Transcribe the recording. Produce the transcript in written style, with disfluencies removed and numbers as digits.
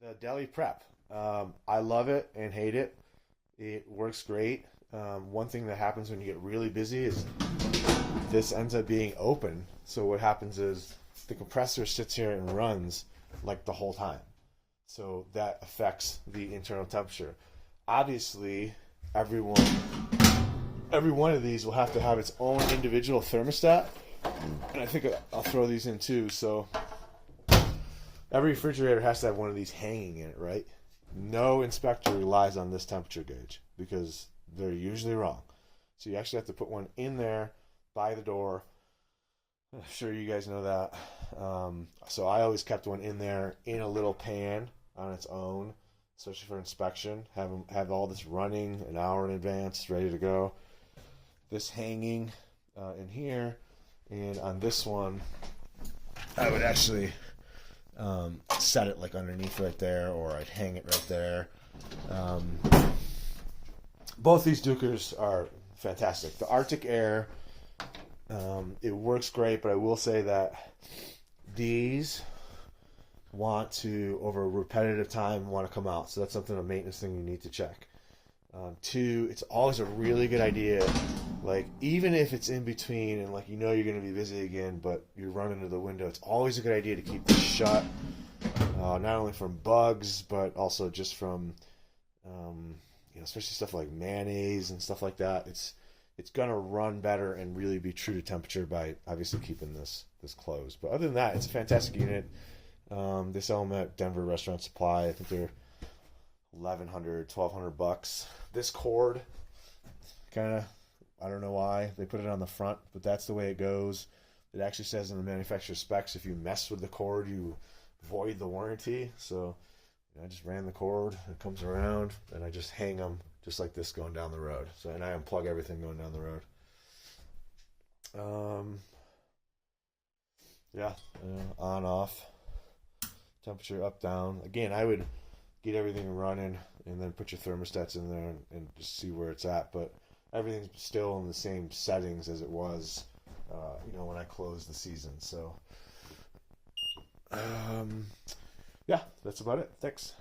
The Deli prep. I love it and hate it. It works great. One thing that happens when you get really busy is this ends up being open. So what happens is the compressor sits here and runs like the whole time. So that affects the internal temperature. Obviously, everyone, every one of these will have to have its own individual thermostat. And I think I'll throw these in too. So every refrigerator has to have one of these hanging in it, right? No inspector relies on this temperature gauge because they're usually wrong. So you actually have to put one in there by the door. I'm sure you guys know that. So I always kept one in there in a little pan on its own, especially for inspection. Have all this running an hour in advance, ready to go. This hanging in here, and on this one, I would actually set it like underneath right there, or I'd hang it right there. Both these Dukers are fantastic. The Arctic Air, it works great, but I will say that these want to, over a repetitive time, want to come out. So that's something, a maintenance thing you need to check. Two, it's always a really good idea, like even if it's in between and like you know you're going to be busy again, but you're running to the window, it's always a good idea to keep this shut, not only from bugs, but also just from, especially stuff like mayonnaise and stuff like that. It's going to run better and really be true to temperature by obviously keeping this closed. But other than that, it's a fantastic unit. They sell them at Denver Restaurant Supply. I think they're $1,200 This cord, kind of, I don't know why they put it on the front, but that's the way it goes. It actually says in the manufacturer specs, if you mess with the cord, you void the warranty. So I just ran the cord, it comes around, and I just hang them just like this going down the road. So, and I unplug everything going down the road. On, off, temperature up, down. Again, I would get everything running and then put your thermostats in there and just see where it's at. But everything's still in the same settings as it was, when I closed the season. So, that's about it. Thanks.